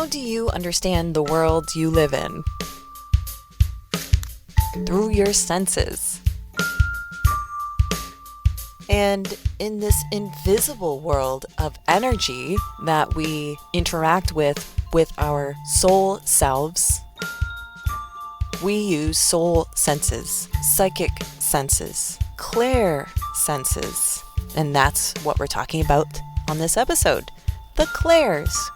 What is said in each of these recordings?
do you understand the world you live in? Through your senses. And in this invisible world of energy that we interact with our soul selves, we use soul senses, psychic senses, clair senses. And that's what we're talking about on this episode, the clairs.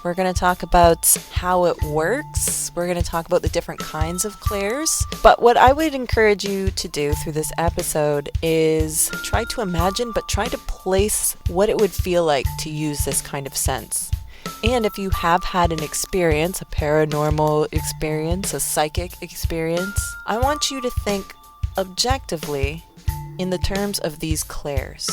We're going to talk about how it works. We're going to talk about the different kinds of clairs. But what I would encourage you to do through this episode is try to imagine, but try to place what it would feel like to use this kind of sense. And if you have had an experience, a paranormal experience, a psychic experience, I want you to think objectively in the terms of these clairs.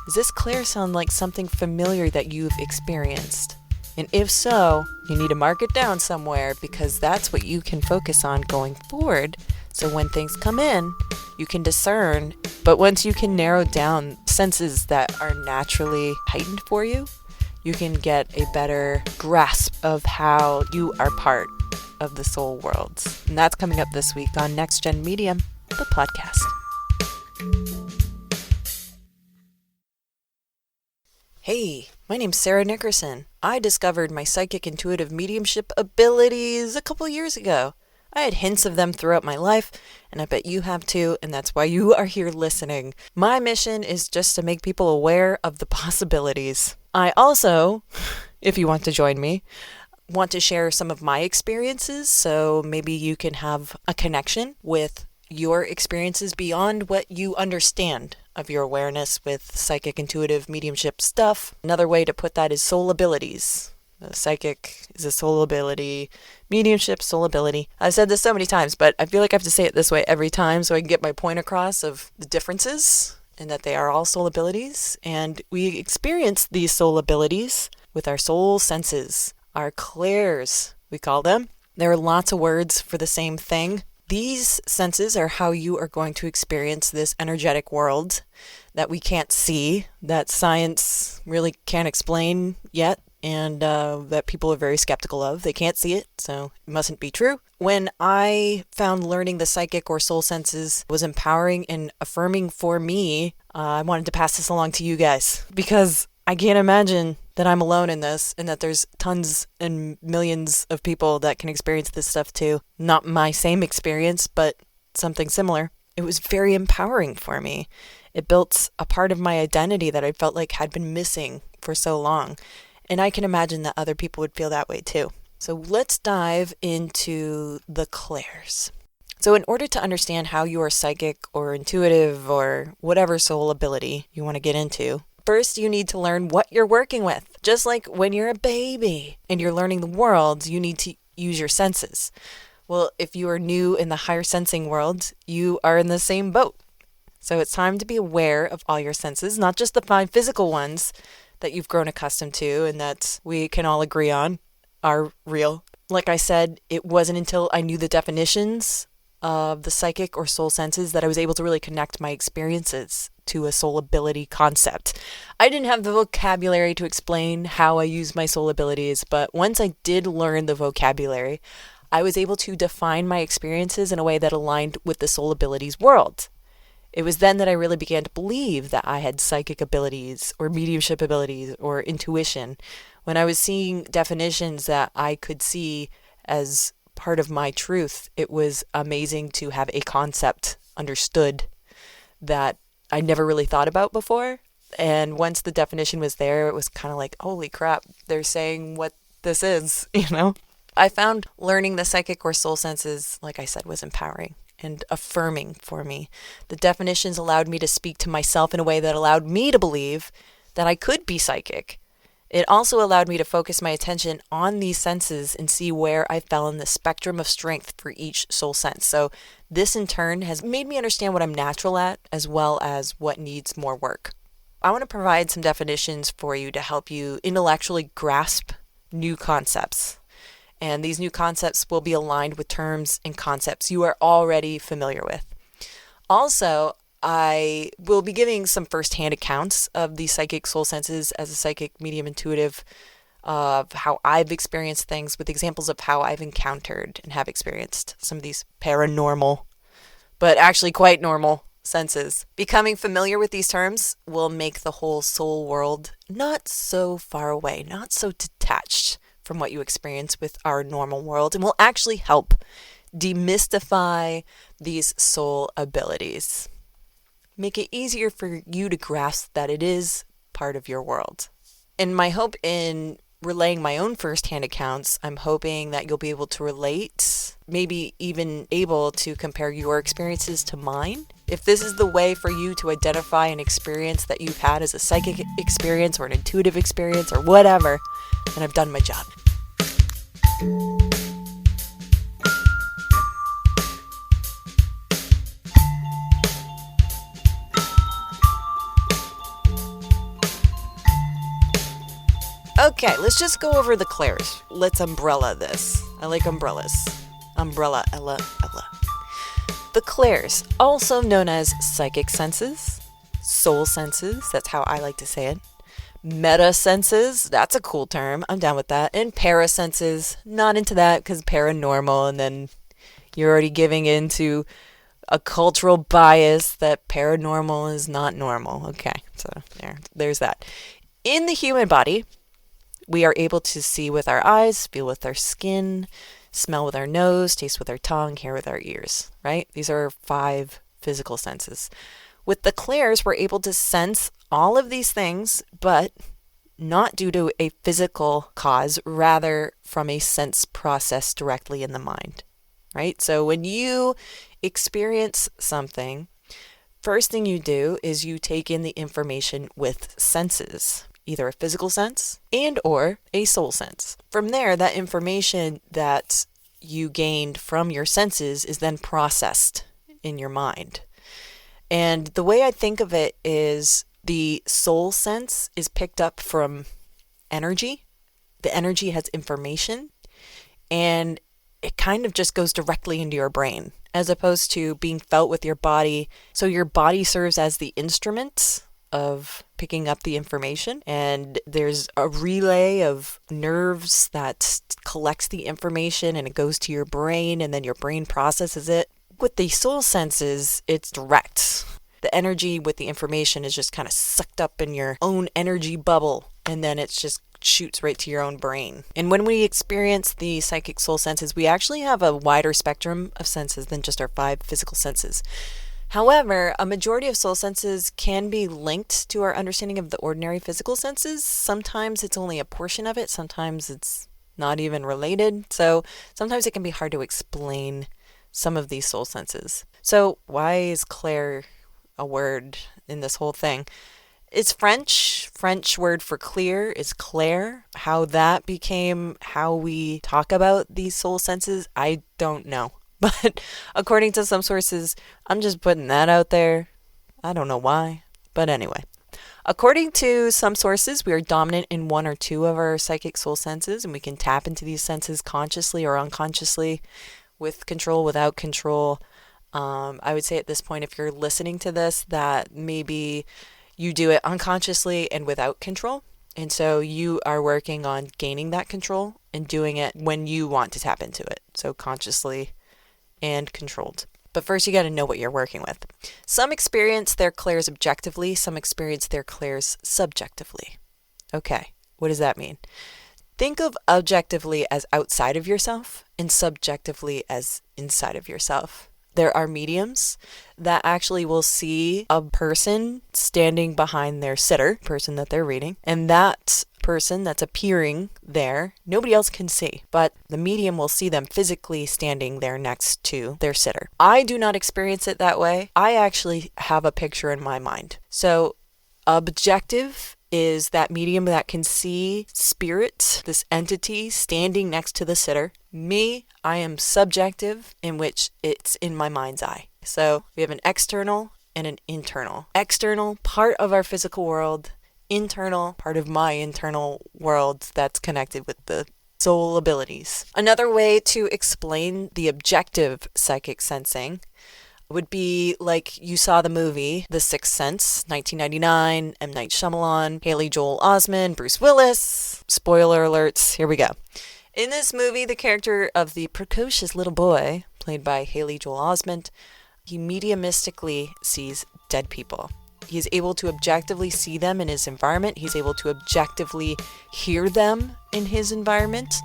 Does this clair sound like something familiar that you've experienced? And if so, you need to mark it down somewhere because that's what you can focus on going forward. So when things come in, you can discern. But once you can narrow down senses that are naturally heightened for you, you can get a better grasp of how you are part of the soul worlds. And that's coming up this week on NextGEN Medium, the podcast. Hey, my name's Sarah Nickerson. I discovered my psychic intuitive mediumship abilities a couple years ago. I had hints of them throughout my life, and I bet you have too, and that's why you are here listening. My mission is just to make people aware of the possibilities. I also, if you want to join me, want to share some of my experiences, so maybe you can have a connection with your experiences beyond what you understand of your awareness with psychic intuitive mediumship stuff. Another way to put that is soul abilities. Psychic is a soul ability, mediumship, soul ability. I've said this so many times, but I feel like I have to say it this way every time so I can get my point across of the differences and that they are all soul abilities. And we experience these soul abilities with our soul senses, our clairs, we call them. There are lots of words for the same thing. These senses are how you are going to experience this energetic world that we can't see, that science really can't explain yet, and that people are very skeptical of. They can't see it, so it mustn't be true. When I found learning the psychic or soul senses was empowering and affirming for me, I wanted to pass this along to you guys, because I can't imagine that I'm alone in this and that there's tons and millions of people that can experience this stuff too. Not my same experience, but something similar. It was very empowering for me. It built a part of my identity that I felt like had been missing for so long. And I can imagine that other people would feel that way too. So let's dive into the clairs. So in order to understand how you are psychic or intuitive or whatever soul ability you want to get into, first, you need to learn what you're working with. Just like when you're a baby and you're learning the world, you need to use your senses. Well, if you are new in the higher sensing world, you are in the same boat. So it's time to be aware of all your senses, not just the 5 physical ones that you've grown accustomed to and that we can all agree on are real. Like I said, it wasn't until I knew the definitions of the psychic or soul senses that I was able to really connect my experiences to a soul ability concept. I didn't have the vocabulary to explain how I use my soul abilities, but once I did learn the vocabulary, I was able to define my experiences in a way that aligned with the soul abilities world. It was then that I really began to believe that I had psychic abilities or mediumship abilities or intuition. When I was seeing definitions that I could see as part of my truth, it was amazing to have a concept understood that I never really thought about before. And once the definition was there, it was kind of like, holy crap, they're saying what this is, you know? I found learning the psychic or soul senses, like I said, was empowering and affirming for me. The definitions allowed me to speak to myself in a way that allowed me to believe that I could be psychic. It also allowed me to focus my attention on these senses and see where I fell in the spectrum of strength for each soul sense. So this in turn has made me understand what I'm natural at as well as what needs more work. I want to provide some definitions for you to help you intellectually grasp new concepts. And these new concepts will be aligned with terms and concepts you are already familiar with. Also, I will be giving some firsthand accounts of the psychic soul senses as a psychic medium intuitive of how I've experienced things with examples of how I've encountered and have experienced some of these paranormal, but actually quite normal senses. Becoming familiar with these terms will make the whole soul world not so far away, not so detached from what you experience with our normal world, and will actually help demystify these soul abilities. Make it easier for you to grasp that it is part of your world. And my hope in relaying my own firsthand accounts, I'm hoping that you'll be able to relate, maybe even able to compare your experiences to mine. If this is the way for you to identify an experience that you've had as a psychic experience or an intuitive experience or whatever, then I've done my job. Okay, let's just go over the clairs. Let's umbrella this. I like umbrellas. Umbrella, Ella. The clairs, also known as psychic senses, soul senses, that's how I like to say it. Meta senses, that's a cool term. I'm down with that. And parasenses, not into that because paranormal, and then you're already giving into a cultural bias that paranormal is not normal. Okay, so there's that. In the human body, we are able to see with our eyes, feel with our skin, smell with our nose, taste with our tongue, hear with our ears, right? These are 5 physical senses. With the clairs, we're able to sense all of these things, but not due to a physical cause, rather from a sense process directly in the mind, right? So when you experience something, first thing you do is you take in the information with senses, either a physical sense and or a soul sense. From there, that information that you gained from your senses is then processed in your mind. And the way I think of it is the soul sense is picked up from energy. The energy has information and it kind of just goes directly into your brain as opposed to being felt with your body. So your body serves as the instrument of picking up the information, and there's a relay of nerves that collects the information and it goes to your brain and then your brain processes it. With the soul senses, it's direct. The energy with the information is just kind of sucked up in your own energy bubble and then it's just shoots right to your own brain. And when we experience the psychic soul senses, we actually have a wider spectrum of senses than just our 5 physical senses. However, a majority of soul senses can be linked to our understanding of the ordinary physical senses. Sometimes it's only a portion of it. Sometimes it's not even related. So sometimes it can be hard to explain some of these soul senses. So why is clair a word in this whole thing? It's French. French word for clear is clair. How that became how we talk about these soul senses, I don't know. But according to some sources, I'm just putting that out there. I don't know why. But anyway, according to some sources, we are dominant in 1 or 2 of our psychic soul senses, and we can tap into these senses consciously or unconsciously, with control, without control. I would say at this point, if you're listening to this, that maybe you do it unconsciously and without control. And so you are working on gaining that control and doing it when you want to tap into it. So consciously and controlled. But first you got to know what you're working with. Some experience their clairs objectively, some experience their clairs subjectively. Okay, what does that mean? Think of objectively as outside of yourself and subjectively as inside of yourself. There are mediums that actually will see a person standing behind their sitter, person that they're reading, and that person that's appearing there, nobody else can see, but the medium will see them physically standing there next to their sitter. I do not experience it that way. I actually have a picture in my mind. So objective is that medium that can see spirit, this entity standing next to the sitter. Me, I am subjective, in which it's in my mind's eye. So we have an external and an internal. External, part of our physical world. Internal, part of my internal world that's connected with the soul abilities. Another way to explain the objective psychic sensing would be like you saw the movie The Sixth Sense, 1999, M. Night Shyamalan, Haley Joel Osment, Bruce Willis. Spoiler alerts, here we go. In this movie, the character of the precocious little boy, played by Haley Joel Osment, he mediumistically sees dead people. He's able to objectively see them in his environment. He's able to objectively hear them in his environment.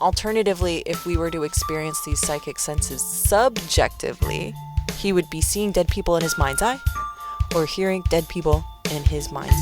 Alternatively, if we were to experience these psychic senses subjectively, he would be seeing dead people in his mind's eye or hearing dead people in his mind.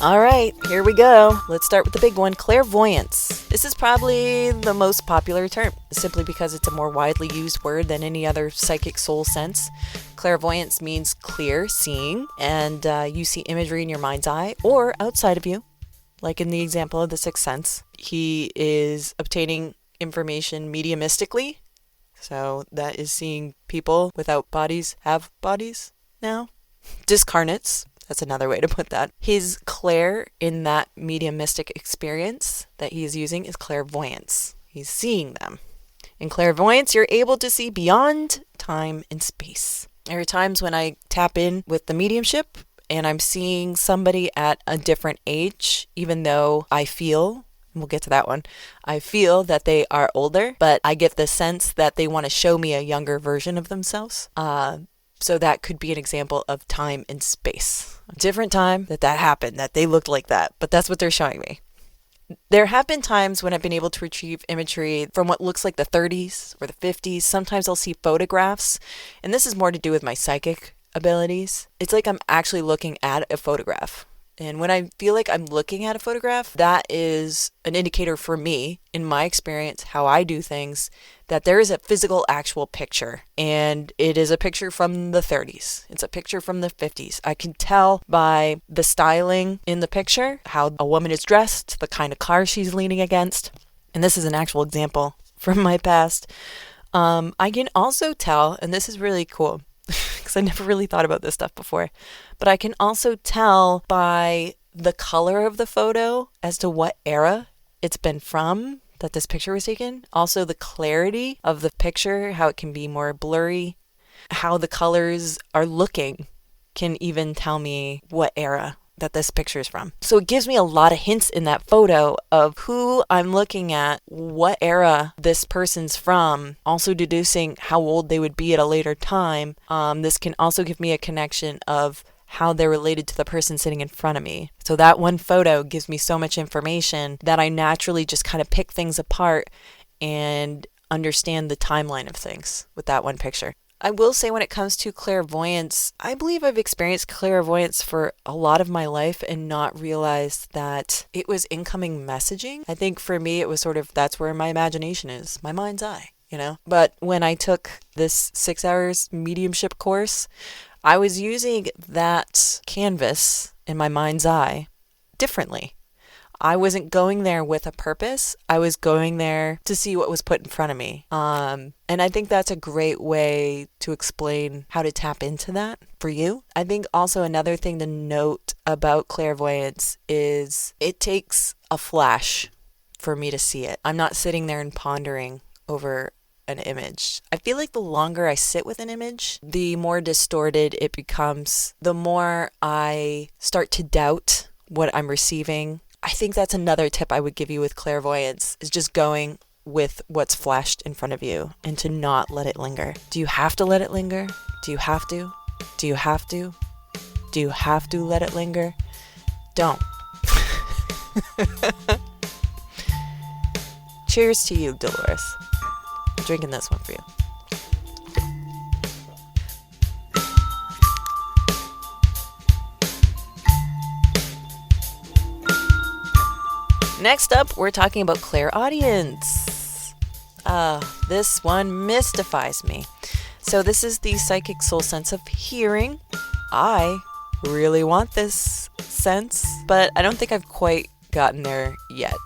All right, here we go. Let's start with the big one, clairvoyance. This is probably the most popular term, simply because it's a more widely used word than any other psychic soul sense. Clairvoyance means clear seeing, and you see imagery in your mind's eye or outside of you, like in the example of The Sixth Sense. He is obtaining information mediumistically, so that is seeing people without bodies have bodies now. Discarnates. That's another way to put that. His clair in that mediumistic experience that he's using is clairvoyance. He's seeing them. In clairvoyance, you're able to see beyond time and space. There are times when I tap in with the mediumship and I'm seeing somebody at a different age, even though I feel, and we'll get to that one, I feel that they are older, but I get the sense that they want to show me a younger version of themselves. So that could be an example of time and space. A different time that happened, that they looked like that, but that's what they're showing me. There have been times when I've been able to retrieve imagery from what looks like the 30s or the 50s. Sometimes I'll see photographs, and this is more to do with my psychic abilities. It's like I'm actually looking at a photograph. And when I feel like I'm looking at a photograph, that is an indicator for me, in my experience, how I do things, that there is a physical, actual picture. And it is a picture from the 30s. It's a picture from the 50s. I can tell by the styling in the picture, how a woman is dressed, the kind of car she's leaning against. And this is an actual example from my past. I can also tell, and this is really cool, because I never really thought about this stuff before, but I can also tell by the color of the photo as to what era it's been from that this picture was taken. Also the clarity of the picture, how it can be more blurry, how the colors are looking can even tell me what era that this picture is from. So it gives me a lot of hints in that photo of who I'm looking at, what era this person's from, also deducing how old they would be at a later time. This can also give me a connection of how they're related to the person sitting in front of me. So that one photo gives me so much information that I naturally just kind of pick things apart and understand the timeline of things with that one picture. I will say when it comes to clairvoyance, I believe I've experienced clairvoyance for a lot of my life and not realized that it was incoming messaging. I think for me, it was sort of, that's where my imagination is, my mind's eye, you know? But when I took this 6 hours mediumship course, I was using that canvas in my mind's eye differently. I wasn't going there with a purpose. I was going there to see what was put in front of me. And I think that's a great way to explain how to tap into that for you. I think also another thing to note about clairvoyance is it takes a flash for me to see it. I'm not sitting there and pondering over an image. I feel like the longer I sit with an image, the more distorted it becomes, the more I start to doubt what I'm receiving. I think that's another tip I would give you with clairvoyance, is just going with what's flashed in front of you and to not let it linger. Do you have to let it linger? Do you have to? Do you have to? Do you have to let it linger? Don't. Cheers to you, Dolores. I'm drinking this one for you. Next up, we're talking about clairaudience. This one mystifies me. So this is the psychic soul sense of hearing. I really want this sense, but I don't think I've quite gotten there yet.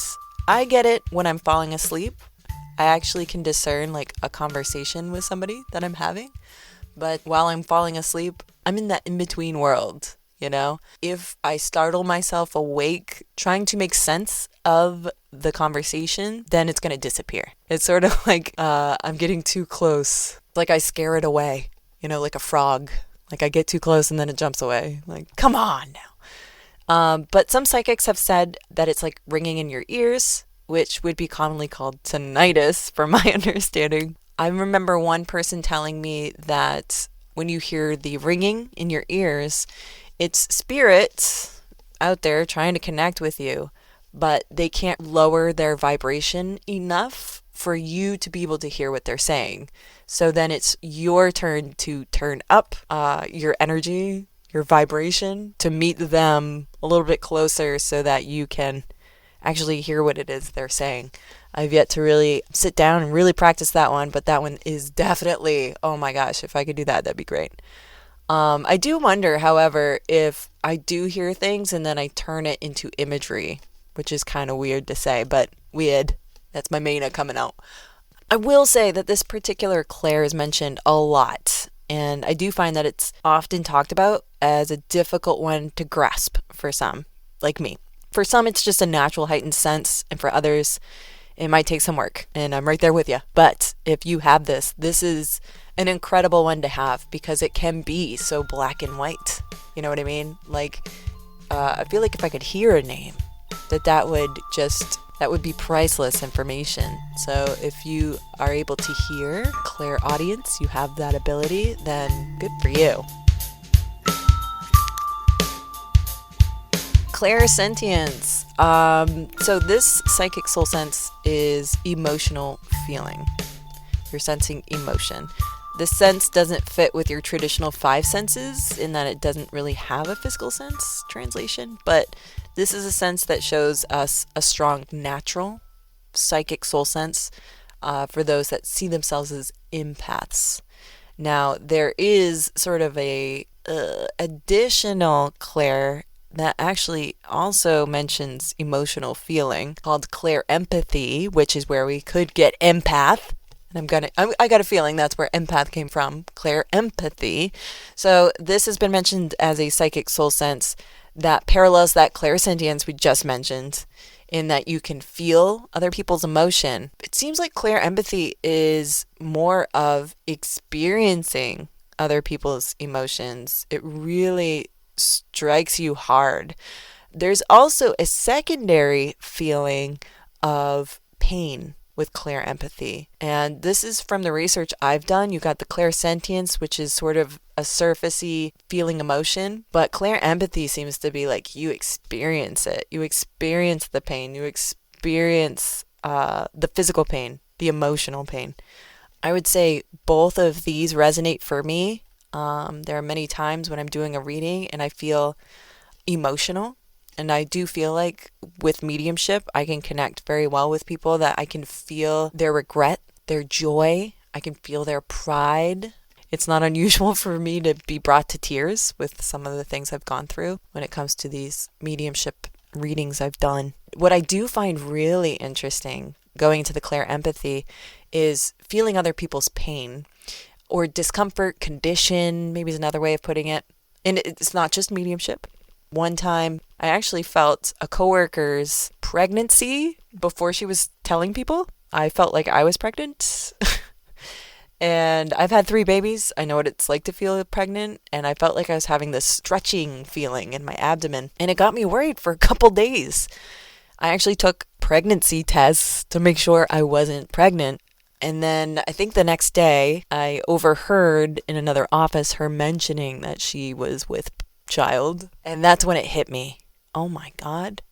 I get it when I'm falling asleep. I actually can discern like a conversation with somebody that I'm having. But while I'm falling asleep, I'm in that in-between world. you know? If I startle myself awake trying to make sense of the conversation, then it's going to disappear. It's sort of like I'm getting too close. Like I scare it away, like a frog. Like I get too close and then it jumps away. Like, come on now. But some psychics have said that it's like ringing in your ears, which would be commonly called tinnitus, from my understanding. I remember one person telling me that when you hear the ringing in your ears, it's spirits out there trying to connect with you, but they can't lower their vibration enough for you to be able to hear what they're saying. So then it's your turn to turn up your energy, your vibration, to meet them a little bit closer so that you can actually hear what it is they're saying. I've yet to really sit down and really practice that one, but that one is definitely, oh my gosh, if I could do that, that'd be great. I do wonder, however, if I do hear things and then I turn it into imagery, which is kind of weird to say, but weird. That's my Maina coming out. I will say that this particular clair is mentioned a lot, and I do find that it's often talked about as a difficult one to grasp for some, like me. For some, it's just a natural heightened sense, and for others, it might take some work, and I'm right there with you. But if you have this is an incredible one to have because it can be so black and white. You know what I mean? Like, I feel like if I could hear a name, that would be priceless information. So if you are able to hear clairaudience, you have that ability, then good for you. Clairsentience. So this psychic soul sense is emotional feeling. You're sensing emotion. This sense doesn't fit with your traditional 5 senses in that it doesn't really have a physical sense translation, but this is a sense that shows us a strong natural psychic soul sense for those that see themselves as empaths. Now, there is sort of a additional clair that actually also mentions emotional feeling called clairempathy, which is where we could get empath. And I got a feeling that's where empath came from, clairempathy. So this has been mentioned as a psychic soul sense that parallels that clairsentience we just mentioned, in that you can feel other people's emotion. It seems like clairempathy is more of experiencing other people's emotions. It really strikes you hard. There's also a secondary feeling of pain with clairempathy. And this is from the research I've done. You got the clairsentience, which is sort of a surfacey feeling emotion, but clairempathy seems to be like you experience it. You experience the pain. You experience the physical pain, the emotional pain. I would say both of these resonate for me. There are many times when I'm doing a reading and I feel emotional. And I do feel like with mediumship, I can connect very well with people, that I can feel their regret, their joy. I can feel their pride. It's not unusual for me to be brought to tears with some of the things I've gone through when it comes to these mediumship readings I've done. What I do find really interesting going to the clairempathy is feeling other people's pain or discomfort, condition, maybe is another way of putting it. And it's not just mediumship. One time, I actually felt a coworker's pregnancy before she was telling people. I felt like I was pregnant. And I've had 3 babies. I know what it's like to feel pregnant. And I felt like I was having this stretching feeling in my abdomen. And it got me worried for a couple days. I actually took pregnancy tests to make sure I wasn't pregnant. And then I think the next day, I overheard in another office her mentioning that she was with child, and that's when it hit me. Oh my God,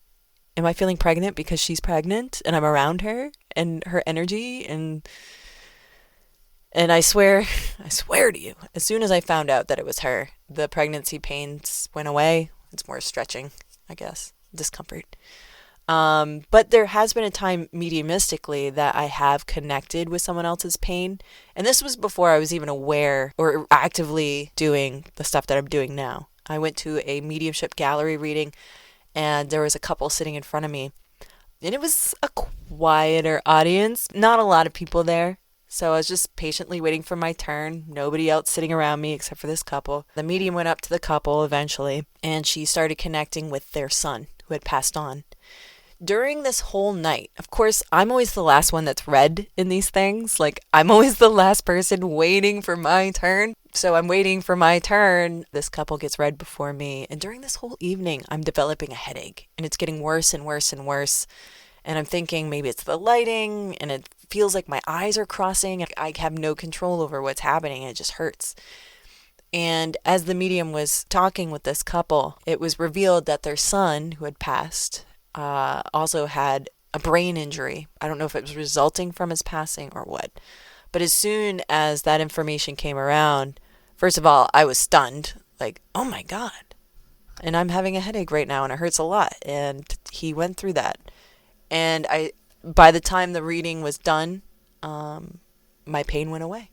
am I feeling pregnant because she's pregnant and I'm around her and her energy? And I swear to you, as soon as I found out that it was her, the pregnancy pains went away. It's more stretching, I guess, discomfort. But there has been a time mediumistically that I have connected with someone else's pain, and this was before I was even aware or actively doing the stuff that I'm doing now. I went to a mediumship gallery reading, and there was a couple sitting in front of me. And it was a quieter audience, not a lot of people there. So I was just patiently waiting for my turn. Nobody else sitting around me except for this couple. The medium went up to the couple eventually, and she started connecting with their son who had passed on. During this whole night, of course, I'm always the last one that's read in these things. Like, I'm always the last person waiting for my turn. So I'm waiting for my turn. This couple gets read before me. And during this whole evening, I'm developing a headache. And it's getting worse and worse and worse. And I'm thinking maybe it's the lighting. And it feels like my eyes are crossing. I have no control over what's happening. And it just hurts. And as the medium was talking with this couple, it was revealed that their son, who had passed, also had a brain injury. I don't know if it was resulting from his passing or what. But as soon as that information came around, first of all, I was stunned. Like, oh my God. And I'm having a headache right now and it hurts a lot. And he went through that. And by the time the reading was done, my pain went away.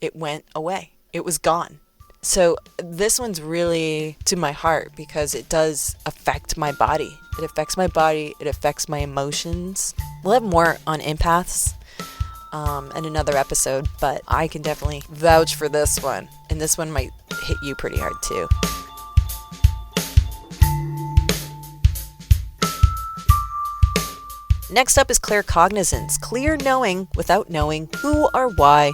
It went away. It was gone. So this one's really to my heart because it does affect my body. It affects my body. It affects my emotions. We'll have more on empaths in another episode, but I can definitely vouch for this one. And this one might hit you pretty hard too. Next up is claircognizance, clear knowing without knowing who or why.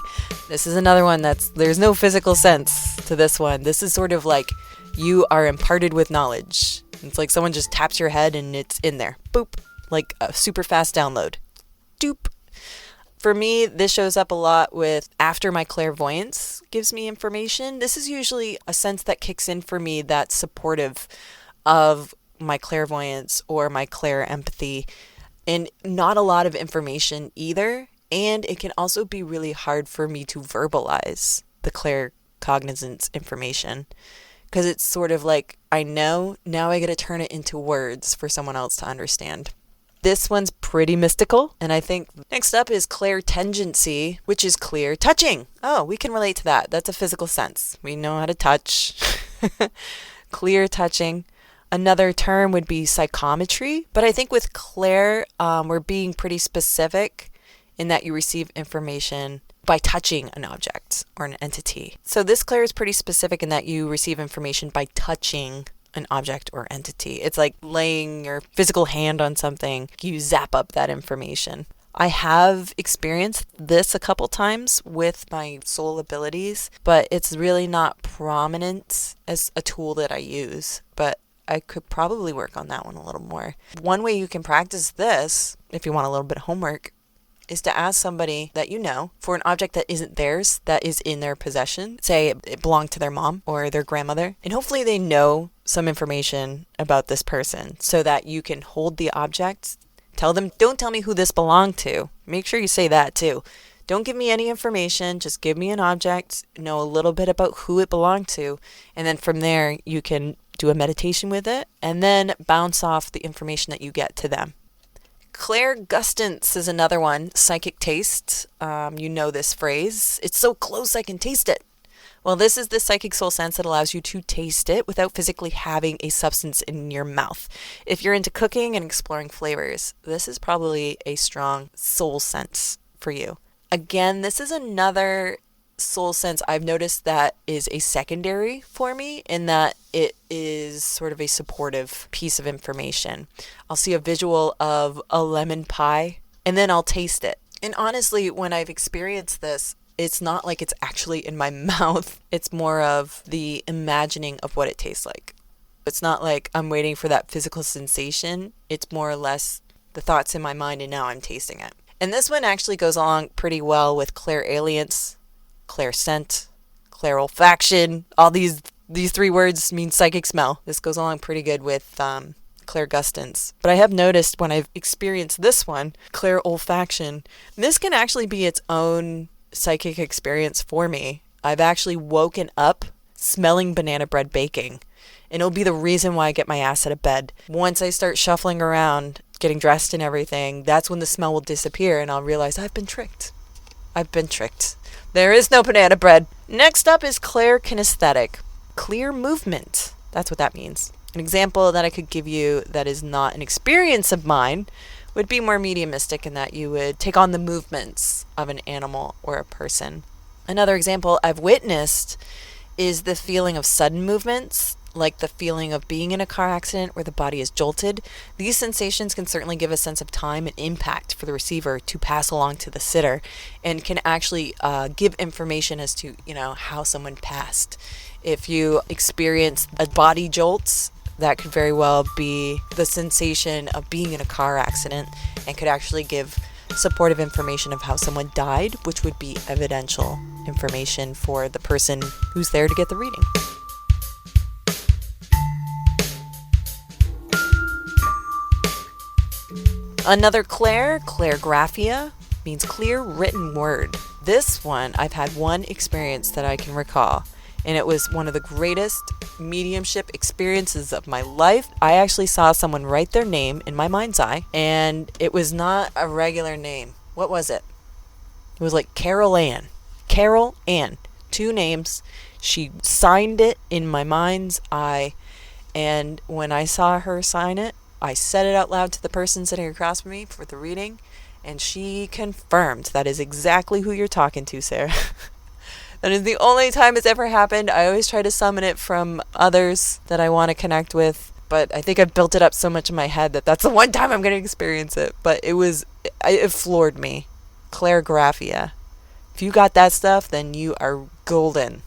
This is another one there's no physical sense to this one. This is sort of like you are imparted with knowledge. It's like someone just taps your head and it's in there. Boop. Like a super fast download. Doop. For me, this shows up a lot with after my clairvoyance gives me information. This is usually a sense that kicks in for me that's supportive of my clairvoyance or my clairempathy. And not a lot of information either. And it can also be really hard for me to verbalize the claircognizance information. Because it's sort of like, I know, now I got to turn it into words for someone else to understand. This one's pretty mystical. And I think next up is clairtengency, which is clear touching. Oh, we can relate to that. That's a physical sense. We know how to touch. Clear touching. Another term would be psychometry. But I think with clair, we're being pretty specific in that you receive information by touching an object or an entity. So this clair is pretty specific in that you receive information by touching an object or entity. It's like laying your physical hand on something. You zap up that information. I have experienced this a couple times with my soul abilities, but it's really not prominent as a tool that I use. But I could probably work on that one a little more. One way you can practice this, if you want a little bit of homework, is to ask somebody that you know for an object that isn't theirs, that is in their possession. Say it belonged to their mom or their grandmother. And hopefully they know some information about this person so that you can hold the object. Tell them, don't tell me who this belonged to. Make sure you say that too. Don't give me any information. Just give me an object, know a little bit about who it belonged to. And then from there, you can do a meditation with it and then bounce off the information that you get to them. Clairgustance is another one. Psychic taste. You know this phrase. It's so close I can taste it. Well, this is the psychic soul sense that allows you to taste it without physically having a substance in your mouth. If you're into cooking and exploring flavors, this is probably a strong soul sense for you. Again, this is another soul sense I've noticed that is a secondary for me in that it is sort of a supportive piece of information. I'll see a visual of a lemon pie and then I'll taste it. And honestly, when I've experienced this, it's not like it's actually in my mouth. It's more of the imagining of what it tastes like. It's not like I'm waiting for that physical sensation. It's more or less the thoughts in my mind and now I'm tasting it. And this one actually goes along pretty well with clairalience, clairsent, clairolfaction. All these three words mean psychic smell. This goes along pretty good with clairgustance. But I have noticed when I've experienced this one, clairolfaction, this can actually be its own psychic experience for me. I've actually woken up smelling banana bread baking. And it'll be the reason why I get my ass out of bed. Once I start shuffling around, getting dressed and everything, that's when the smell will disappear and I'll realize I've been tricked. I've been tricked. There is no banana bread. Next up is clairkinesthetic. Clear movement. That's what that means. An example that I could give you that is not an experience of mine would be more mediumistic in that you would take on the movements of an animal or a person. Another example I've witnessed is the feeling of sudden movements, like the feeling of being in a car accident where the body is jolted. These sensations can certainly give a sense of time and impact for the receiver to pass along to the sitter, and can actually give information as to, how someone passed. If you experience a body jolts, that could very well be the sensation of being in a car accident, and could actually give supportive information of how someone died, which would be evidential information for the person who's there to get the reading. Another clairgraphia, means clear written word. This one, I've had one experience that I can recall, and it was one of the greatest mediumship experiences of my life. I actually saw someone write their name in my mind's eye, and it was not a regular name. What was it? It was like Carol Ann. 2 names. She signed it in my mind's eye, and when I saw her sign it, I said it out loud to the person sitting across from me for the reading, and she confirmed that is exactly who you're talking to, Sarah. That is the only time it's ever happened. I always try to summon it from others that I want to connect with, but I think I've built it up so much in my head that that's the one time I'm going to experience it. But it floored me. Clairgraphia. If you got that stuff, then you are golden.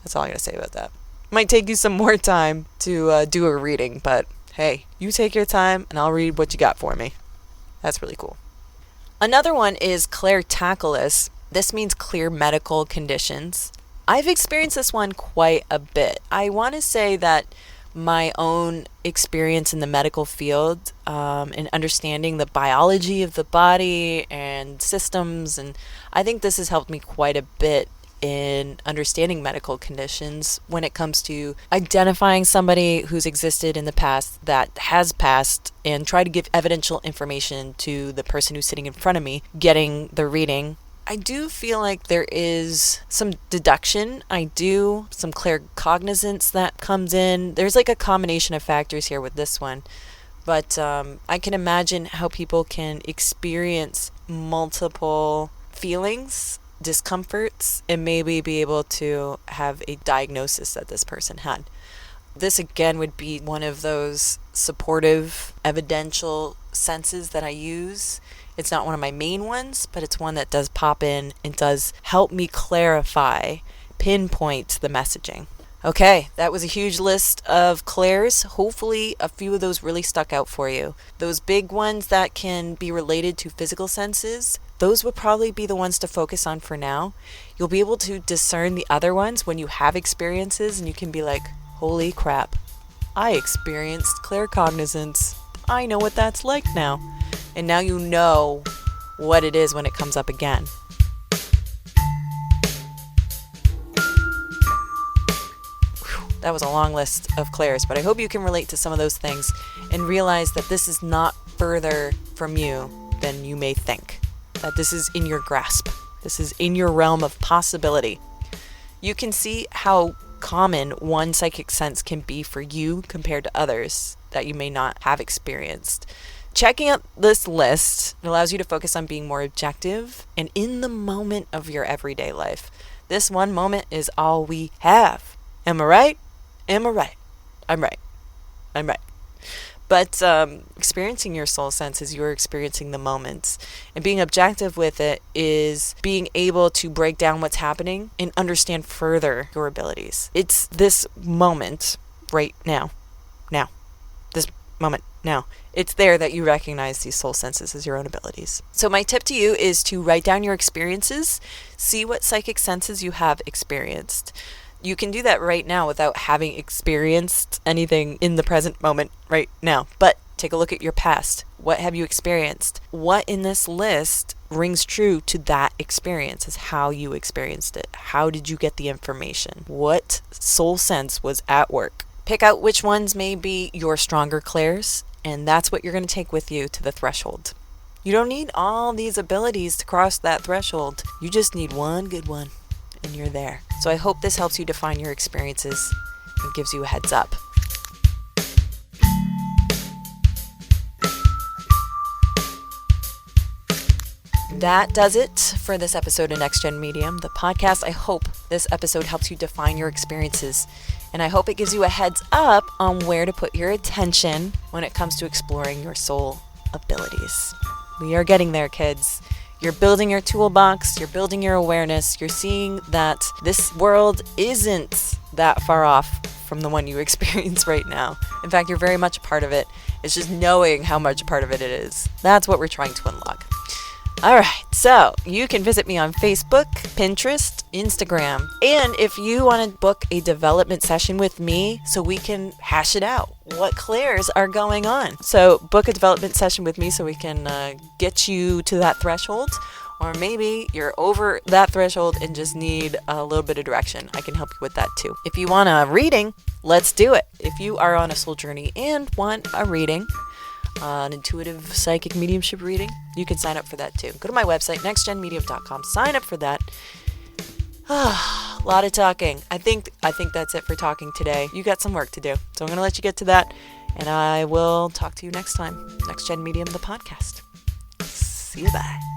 That's all I got to say about that. Might take you some more time to do a reading, but hey, you take your time and I'll read what you got for me. That's really cool. Another one is claircognizance. This means clear medical conditions. I've experienced this one quite a bit. I want to say that my own experience in the medical field, and understanding the biology of the body and systems, and I think this has helped me quite a bit in understanding medical conditions when it comes to identifying somebody who's existed in the past that has passed, and try to give evidential information to the person who's sitting in front of me getting the reading. I do feel like there is some deduction. Some claircognizance that comes in. There's like a combination of factors here with this one. But I can imagine how people can experience multiple feelings, discomforts, and maybe be able to have a diagnosis that this person had. This again would be one of those supportive, evidential senses that I use. It's not one of my main ones, but it's one that does pop in and does help me clarify, pinpoint the messaging. Okay, that was a huge list of clairs. Hopefully a few of those really stuck out for you. Those big ones that can be related to physical senses, those would probably be the ones to focus on for now. You'll be able to discern the other ones when you have experiences, and you can be like, holy crap, I experienced claircognizance. I know what that's like now. And now you know what it is when it comes up again. Whew, that was a long list of clairs, but I hope you can relate to some of those things and realize that this is not further from you than you may think. That this is in your grasp. This is in your realm of possibility. You can see how common one psychic sense can be for you compared to others that you may not have experienced. Checking out this list allows you to focus on being more objective and in the moment of your everyday life. This one moment is all we have. Am I right? Am I right? I'm right. I'm right. But experiencing your soul sense is you're experiencing the moments. And being objective with it is being able to break down what's happening and understand further your abilities. It's this moment right now. Now. This moment now. It's there that you recognize these soul senses as your own abilities. So my tip to you is to write down your experiences, see what psychic senses you have experienced. You can do that right now without having experienced anything in the present moment right now. But take a look at your past. What have you experienced? What in this list rings true to that experience is how you experienced it. How did you get the information? What soul sense was at work? Pick out which ones may be your stronger clairs, and that's what you're going to take with you to the threshold. You don't need all these abilities to cross that threshold. You just need one good one, and you're there. So I hope this helps you define your experiences and gives you a heads up. that does it for this episode of NextGEN Medium, the podcast. I hope this episode helps you define your experiences, and I hope it gives you a heads up on where to put your attention when it comes to exploring your soul abilities. We are getting there, kids. You're building your toolbox, you're building your awareness, you're seeing that this world isn't that far off from the one you experience right now. In fact, you're very much a part of it. It's just knowing how much a part of it is. That's what we're trying to unlock. All right, so you can visit me on Facebook, Pinterest, Instagram. And if you want to book a development session with me so we can hash it out, what clairs are going on. So book a development session with me so we can get you to that threshold. Or maybe you're over that threshold and just need a little bit of direction. I can help you with that too. If you want a reading, let's do it. If you are on a soul journey and want a reading, an intuitive psychic mediumship reading, you can sign up for that too. Go to my website, nextgenmedium.com. Sign up for that. A lot of talking. I think that's it for talking today. You got some work to do. So I'm going to let you get to that, and I will talk to you next time. NextGEN Medium, the podcast. See you, bye.